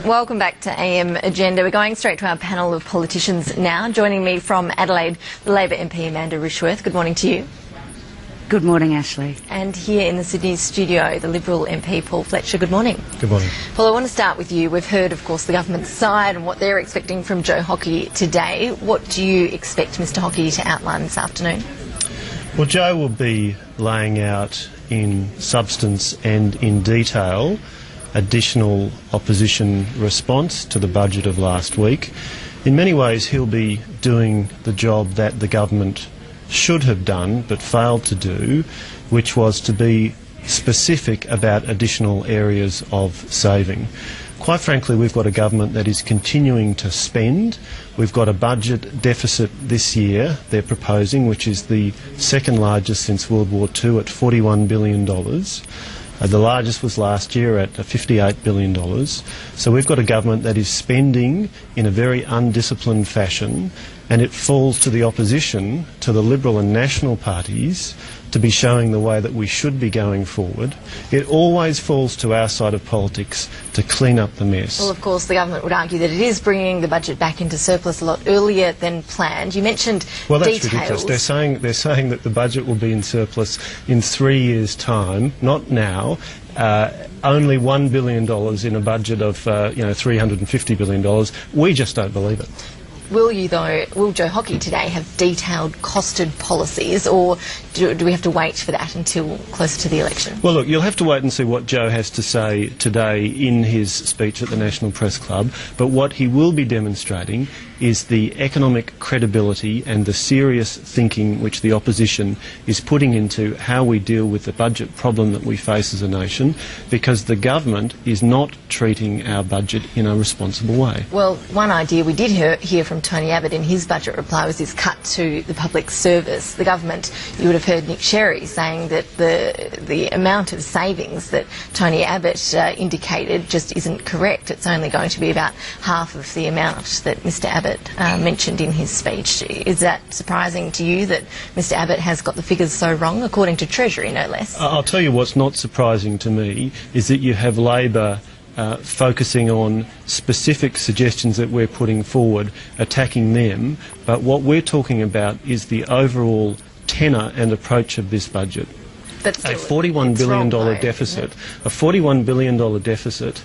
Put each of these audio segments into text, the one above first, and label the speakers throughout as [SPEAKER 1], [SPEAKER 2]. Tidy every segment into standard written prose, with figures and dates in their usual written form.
[SPEAKER 1] Welcome back to AM Agenda. We're going straight to our panel of politicians now. Joining me from Adelaide, the Labor MP Amanda Rishworth. Good morning to you.
[SPEAKER 2] Good morning, Ashley.
[SPEAKER 1] And here in the Sydney studio, the Liberal MP Paul Fletcher. Good morning.
[SPEAKER 3] Good morning.
[SPEAKER 1] Paul, I want to start with you. We've heard, of course, the government's side and what they're expecting from Joe Hockey today. What do you expect Mr Hockey to outline this afternoon?
[SPEAKER 3] Well, Joe will be laying out in substance and in detail additional opposition response to the budget of last week. In many ways, he'll be doing the job that the government should have done but failed to do, which was to be specific about additional areas of saving. Quite frankly, we've got a government that is continuing to spend. We've got a budget deficit this year, they're proposing, which is the second largest since World War II at $41 billion. The largest was last year at $58 billion. So we've got a government that is spending in a very undisciplined fashion, and it falls to the opposition, to the Liberal and National parties, to be showing the way that we should be going forward. It always falls to our side of politics to clean up the mess.
[SPEAKER 1] Well, of course, the government would argue that it is bringing the budget back into surplus a lot earlier than planned. You mentioned
[SPEAKER 3] well, that's
[SPEAKER 1] details.
[SPEAKER 3] Ridiculous. They're saying that the budget will be in surplus in 3 years' time, not now. Only $1 billion in a budget of $350 billion. We just don't believe it.
[SPEAKER 1] Will Joe Hockey today have detailed costed policies, or do we have to wait for that until closer to the election?
[SPEAKER 3] Well, look, you'll have to wait and see what Joe has to say today in his speech at the National Press Club, but what he will be demonstrating is the economic credibility and the serious thinking which the opposition is putting into how we deal with the budget problem that we face as a nation, because the government is not treating our budget in a responsible way.
[SPEAKER 1] Well, one idea we did hear from Tony Abbott in his budget reply was this cut to the public service. The government, you would have heard Nick Sherry saying that the amount of savings that Tony Abbott indicated just isn't correct. It's only going to be about half of the amount that Mr Abbott mentioned in his speech. Is that surprising to you that Mr Abbott has got the figures so wrong, according to Treasury, no less?
[SPEAKER 3] I'll tell you what's not surprising to me is that you have Labor focusing on specific suggestions that we're putting forward, attacking them, but what we're talking about is the overall tenor and approach of this budget. A $41 billion deficit. A $41 billion deficit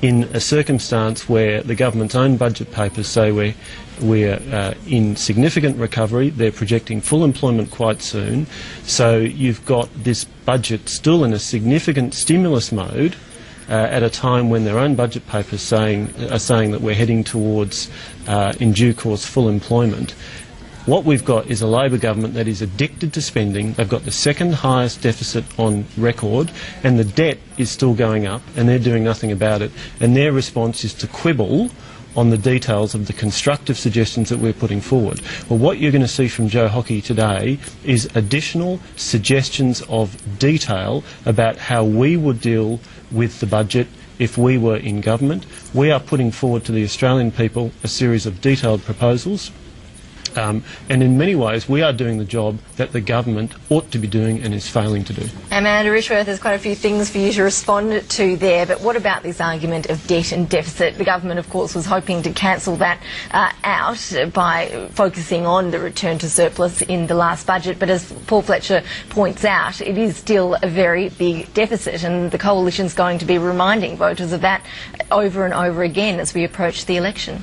[SPEAKER 3] in a circumstance where the government's own budget papers say we're in significant recovery. They're projecting full employment quite soon. So you've got this budget still in a significant stimulus mode at a time when their own budget papers are saying that we're heading towards, in due course, full employment. What we've got is a Labor government that is addicted to spending. They've got the second highest deficit on record, and the debt is still going up, and they're doing nothing about it. And their response is to quibble on the details of the constructive suggestions that we're putting forward. Well, what you're going to see from Joe Hockey today is additional suggestions of detail about how we would deal with the budget if we were in government. We are putting forward to the Australian people a series of detailed proposals. And in many ways, we are doing the job that the government ought to be doing and is failing to do.
[SPEAKER 1] Amanda Rishworth, there's quite a few things for you to respond to there, but what about this argument of debt and deficit? The government, of course, was hoping to cancel that out by focusing on the return to surplus in the last budget, but as Paul Fletcher points out, it is still a very big deficit, and the coalition's going to be reminding voters of that over and over again as we approach the election.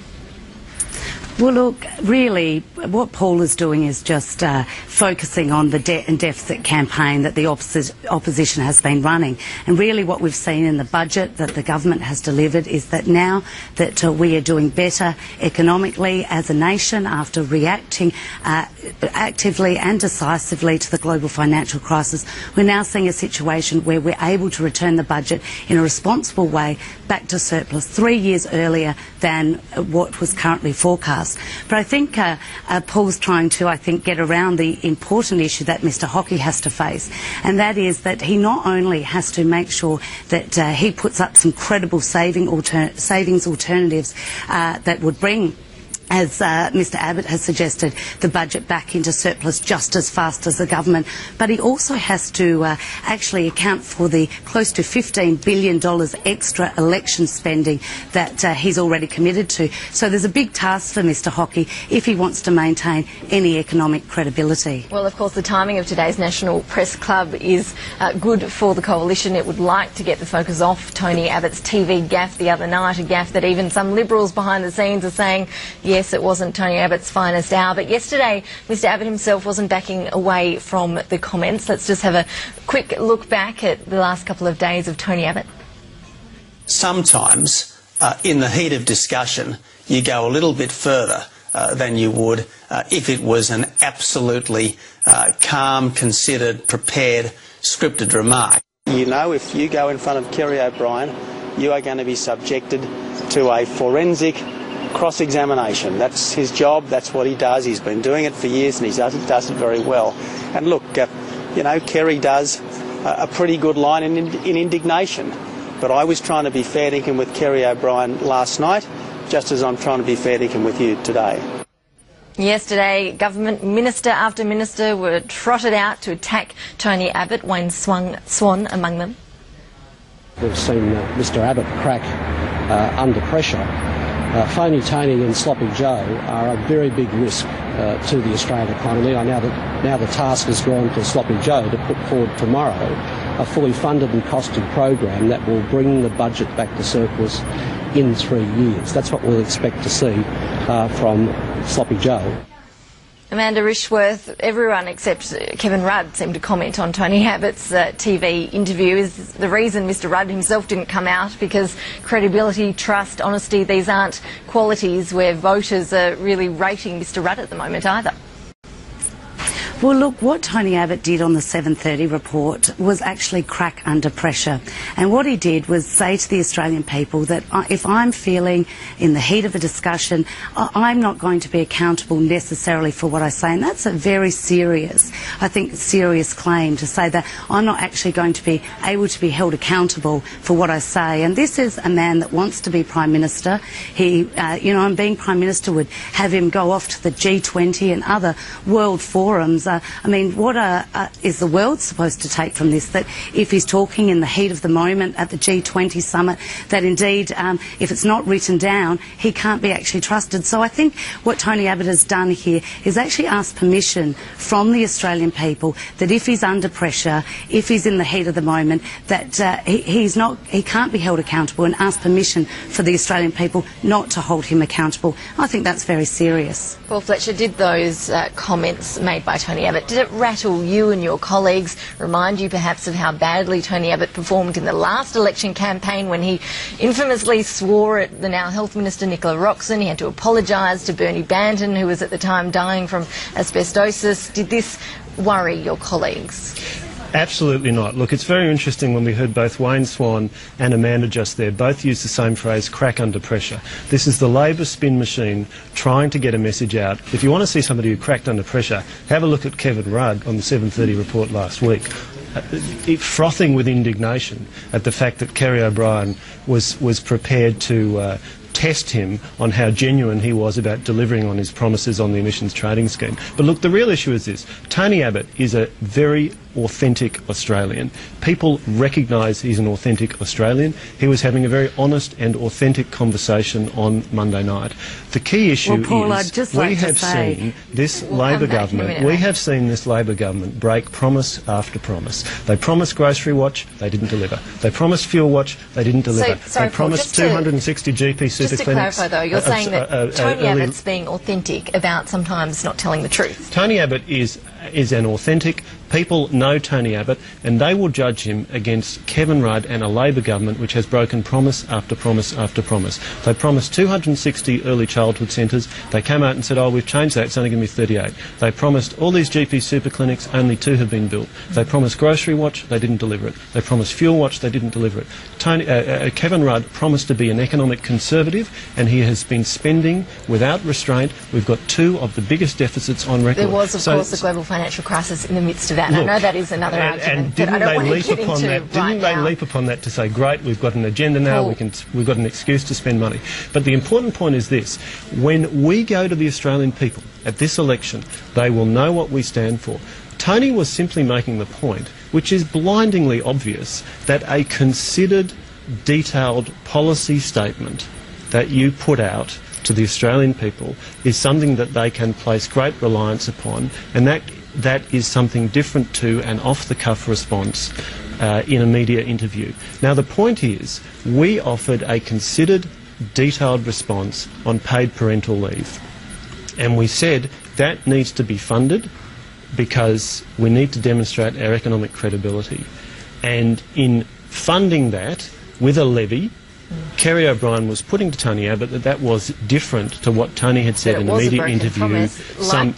[SPEAKER 2] Well, look, really, what Paul is doing is just focusing on the debt and deficit campaign that the opposition has been running. And really what we've seen in the budget that the government has delivered is that now that we are doing better economically as a nation after reacting actively and decisively to the global financial crisis, we're now seeing a situation where we're able to return the budget in a responsible way back to surplus 3 years earlier than what was currently forecast. But I think Paul's trying to, get around the important issue that Mr Hockey has to face, and that is that he not only has to make sure that he puts up some credible savings alternatives that would bring as Mr Abbott has suggested, the budget back into surplus just as fast as the government. But he also has to actually account for the close to $15 billion extra election spending that he's already committed to. So there's a big task for Mr Hockey if he wants to maintain any economic credibility.
[SPEAKER 1] Well, of course, the timing of today's National Press Club is good for the Coalition. It would like to get the focus off Tony Abbott's TV gaffe the other night, a gaffe that even some Liberals behind the scenes are saying, yes, it wasn't Tony Abbott's finest hour. But yesterday, Mr Abbott himself wasn't backing away from the comments. Let's just have a quick look back at the last couple of days of Tony Abbott.
[SPEAKER 4] Sometimes, in the heat of discussion, you go a little bit further than you would if it was an absolutely calm, considered, prepared, scripted remark. You know, if you go in front of Kerry O'Brien, you are going to be subjected to a forensic cross-examination. That's his job, that's what he does. He's been doing it for years and he does it very well. And look, you know, Kerry does a pretty good line in indignation. But I was trying to be fair dinkum with Kerry O'Brien last night, just as I'm trying to be fair dinkum with you today.
[SPEAKER 1] Yesterday, government minister after minister were trotted out to attack Tony Abbott, Wayne Swan among them.
[SPEAKER 5] We've seen Mr Abbott crack under pressure. Phony Tony and Sloppy Joe are a very big risk to the Australian economy. Now the task has gone to Sloppy Joe to put forward tomorrow a fully funded and costed program that will bring the budget back to surplus in 3 years. That's what we'll expect to see from Sloppy Joe.
[SPEAKER 1] Amanda Rishworth, everyone except Kevin Rudd seemed to comment on Tony Abbott's TV interview. Is the reason Mr Rudd himself didn't come out because credibility, trust, honesty, these aren't qualities where voters are really rating Mr Rudd at the moment either?
[SPEAKER 2] Well, look, what Tony Abbott did on the 7:30 report was actually crack under pressure. And what he did was say to the Australian people that if I'm feeling in the heat of a discussion, I'm not going to be accountable necessarily for what I say. And that's a very serious, I think, serious claim to say that I'm not actually going to be able to be held accountable for what I say. And this is a man that wants to be Prime Minister. He, you know, and being Prime Minister would have him go off to the G20 and other world forums. I mean, what is the world supposed to take from this? That if he's talking in the heat of the moment at the G20 summit, that indeed, if it's not written down, he can't be actually trusted. So I think what Tony Abbott has done here is actually asked permission from the Australian people that if he's under pressure, if he's in the heat of the moment, that he can't be held accountable, and ask permission for the Australian people not to hold him accountable. I think that's very serious.
[SPEAKER 1] Paul Fletcher, did those comments made by Tony Abbott, did it rattle you and your colleagues, remind you perhaps of how badly Tony Abbott performed in the last election campaign when he infamously swore at the now Health Minister Nicola Roxon? He had to apologise to Bernie Banton, who was at the time dying from asbestosis. Did this worry your colleagues?
[SPEAKER 3] Absolutely not. Look, it's very interesting when we heard both Wayne Swan and Amanda just there both use the same phrase, crack under pressure. This is the Labor spin machine trying to get a message out. If you want to see somebody who cracked under pressure, have a look at Kevin Rudd on the 7:30 report last week. Frothing with indignation at the fact that Kerry O'Brien was prepared to test him on how genuine he was about delivering on his promises on the emissions trading scheme. But look, the real issue is this. Tony Abbott is a very authentic Australian. People recognise he's an authentic Australian. He was having a very honest and authentic conversation on Monday night. The key issue
[SPEAKER 2] Paul,
[SPEAKER 3] is we have seen this Labor government break promise after promise. They promised Grocery Watch, they didn't deliver. They promised Fuel Watch, they didn't deliver.
[SPEAKER 1] Sorry,
[SPEAKER 3] they promised 260 GP super
[SPEAKER 1] just to
[SPEAKER 3] clinics.
[SPEAKER 1] clarify though, you're saying that Tony Abbott's being authentic about sometimes not telling the truth.
[SPEAKER 3] Tony Abbott is an authentic. People know Tony Abbott and they will judge him against Kevin Rudd and a Labor government which has broken promise after promise after promise. They promised 260 early childhood centres. They came out and said, oh, we've changed that, it's only going to be 38. They promised all these GP super clinics, only 2 have been built. They promised Grocery Watch, they didn't deliver it. They promised Fuel Watch, they didn't deliver it. Kevin Rudd promised to be an economic conservative and he has been spending without restraint. We've got 2 of the biggest deficits on record.
[SPEAKER 1] There was, of course, the global financial crisis in the midst of that. Look, I know that is another argument, but I don't want to get into it right
[SPEAKER 3] Didn't they leap upon that to say, great, we've got an agenda now, we've got an excuse to spend money? But the important point is this. When we go to the Australian people at this election, they will know what we stand for. Tony was simply making the point, which is blindingly obvious, that a considered, detailed policy statement that you put out to the Australian people is something that they can place great reliance upon, and that is something different to an off-the-cuff response in a media interview. Now, the point is, we offered a considered, detailed response on paid parental leave, and we said that needs to be funded because we need to demonstrate our economic credibility. And in funding that with a levy, Kerry O'Brien was putting to Tony Abbott that was different to what Tony had said in a media interview. But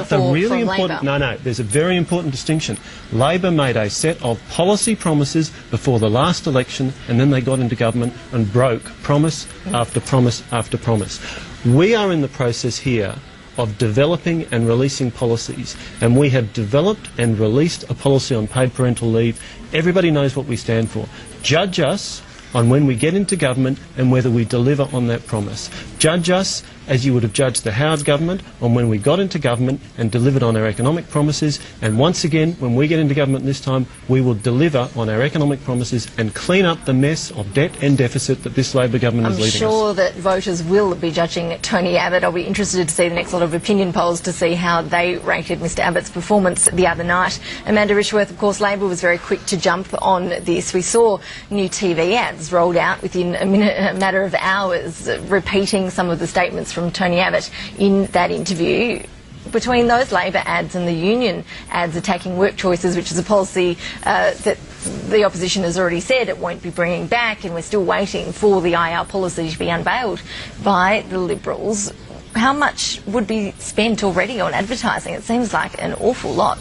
[SPEAKER 3] the really important, there's a very important distinction. Labor made a set of policy promises before the last election, and then they got into government and broke promise after promise after promise. We are in the process here of developing and releasing policies, and we have developed and released a policy on paid parental leave. Everybody knows what we stand for. Judge us on when we get into government and whether we deliver on that promise. Judge us as you would have judged the Howard government on when we got into government and delivered on our economic promises. And once again, when we get into government this time, we will deliver on our economic promises and clean up the mess of debt and deficit that this Labor government is leaving us.
[SPEAKER 1] I'm sure that voters will be judging Tony Abbott. I'll be interested to see the next lot of opinion polls to see how they rated Mr Abbott's performance the other night. Amanda Richworth, of course, Labor was very quick to jump on this. We saw new TV ads rolled out within a matter of hours, repeating some of the statements from Tony Abbott in that interview. Between those Labor ads and the union ads attacking work choices, which is a policy that the opposition has already said it won't be bringing back, and we're still waiting for the IR policy to be unveiled by the Liberals, how much would be spent already on advertising? It seems like an awful lot.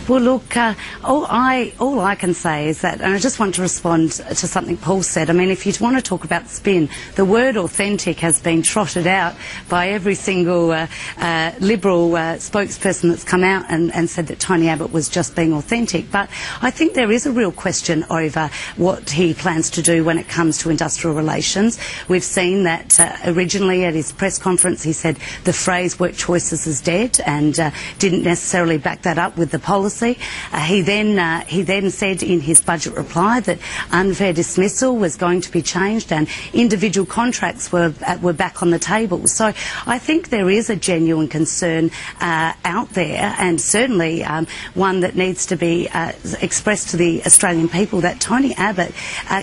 [SPEAKER 2] Well, look, all I can say is that, and I just want to respond to something Paul said. I mean, if you want to talk about spin, the word authentic has been trotted out by every single Liberal spokesperson that's come out and said that Tony Abbott was just being authentic. But I think there is a real question over what he plans to do when it comes to industrial relations. We've seen that originally at his press conference he said the phrase work choices is dead, and didn't necessarily back that up with the policy. He then said in his budget reply that unfair dismissal was going to be changed and individual contracts were back on the table. So I think there is a genuine concern out there, and certainly one that needs to be expressed to the Australian people, that Tony Abbott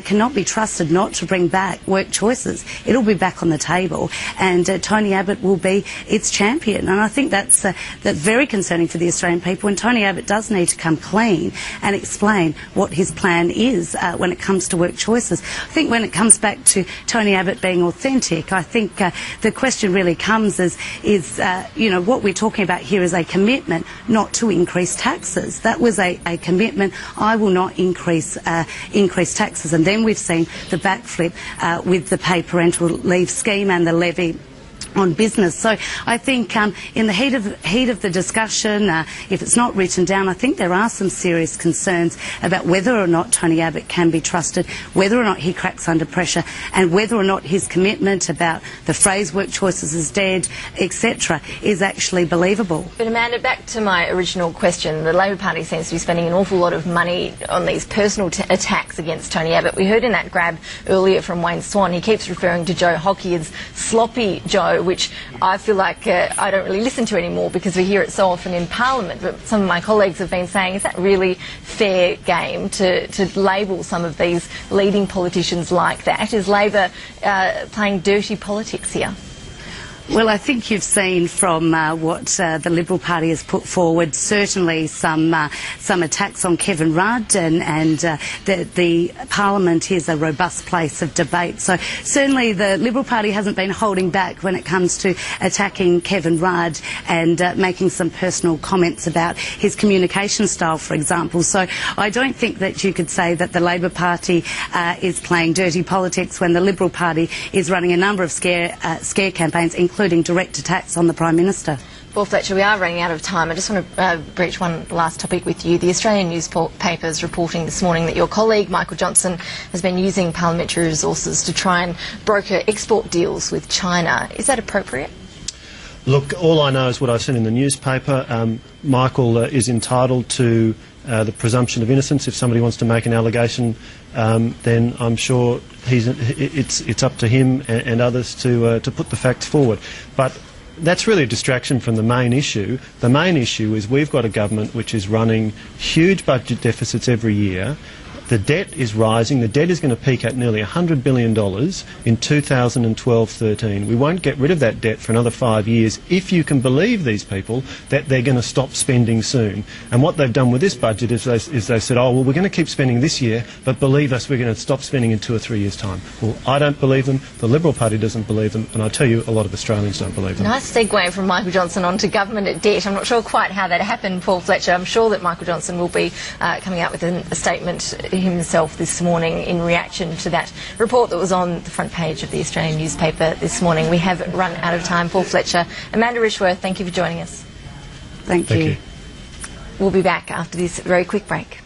[SPEAKER 2] cannot be trusted not to bring back work choices. It'll be back on the table, and Tony Abbott will be its champion. And I think that's very concerning for the Australian people, and Tony Abbott does need to come clean and explain what his plan is when it comes to work choices. I think when it comes back to Tony Abbott being authentic, I think the question really comes is you know, what we're talking about here is a commitment not to increase taxes. That was a commitment. I will not increase taxes. And then we've seen the backflip with the paid parental leave scheme and the levy on business. So I think in the heat of the discussion, if it's not written down, I think there are some serious concerns about whether or not Tony Abbott can be trusted, whether or not he cracks under pressure, and whether or not his commitment about the phrase work choices is dead, etc., is actually believable.
[SPEAKER 1] But Amanda, back to my original question, the Labor Party seems to be spending an awful lot of money on these personal attacks against Tony Abbott. We heard in that grab earlier from Wayne Swan, he keeps referring to Joe Hockey as sloppy Joe, which I feel like I don't really listen to anymore because we hear it so often in Parliament. But some of my colleagues have been saying, is that really fair game to label some of these leading politicians like that? Is Labor playing dirty politics here?
[SPEAKER 2] Well, I think you've seen from what the Liberal Party has put forward, certainly some attacks on Kevin Rudd, and the Parliament is a robust place of debate. So certainly the Liberal Party hasn't been holding back when it comes to attacking Kevin Rudd and making some personal comments about his communication style, for example. So I don't think that you could say that the Labor Party is playing dirty politics when the Liberal Party is running a number of scare campaigns, including direct attacks on the Prime Minister.
[SPEAKER 1] Well, Fletcher, we are running out of time. I just want to breach one last topic with you. The Australian newspapers reporting this morning that your colleague, Michael Johnson, has been using parliamentary resources to try and broker export deals with China. Is that appropriate?
[SPEAKER 3] Look, all I know is what I've seen in the newspaper. Michael is entitled to the presumption of innocence. If somebody wants to make an allegation, then I'm sure it's up to him and others to put the facts forward. But that's really a distraction from the main issue. The main issue is we've got a government which is running huge budget deficits every year. The debt is rising. The debt is going to peak at nearly $100 billion in 2012-13. We won't get rid of that debt for another 5 years if you can believe these people that they're going to stop spending soon. And what they've done with this budget is they've said, oh, well, we're going to keep spending this year, but believe us, we're going to stop spending in 2 or 3 years' time. Well, I don't believe them, the Liberal Party doesn't believe them, and I tell you, a lot of Australians don't believe them.
[SPEAKER 1] Nice segue from Michael Johnson onto government debt. I'm not sure quite how that happened, Paul Fletcher. I'm sure that Michael Johnson will be coming out with a statement himself this morning in reaction to that report that was on the front page of the Australian newspaper this morning. We have run out of time. Paul Fletcher, Amanda Rishworth, thank you for joining us.
[SPEAKER 2] Thank you.
[SPEAKER 1] We'll be back after this very quick break.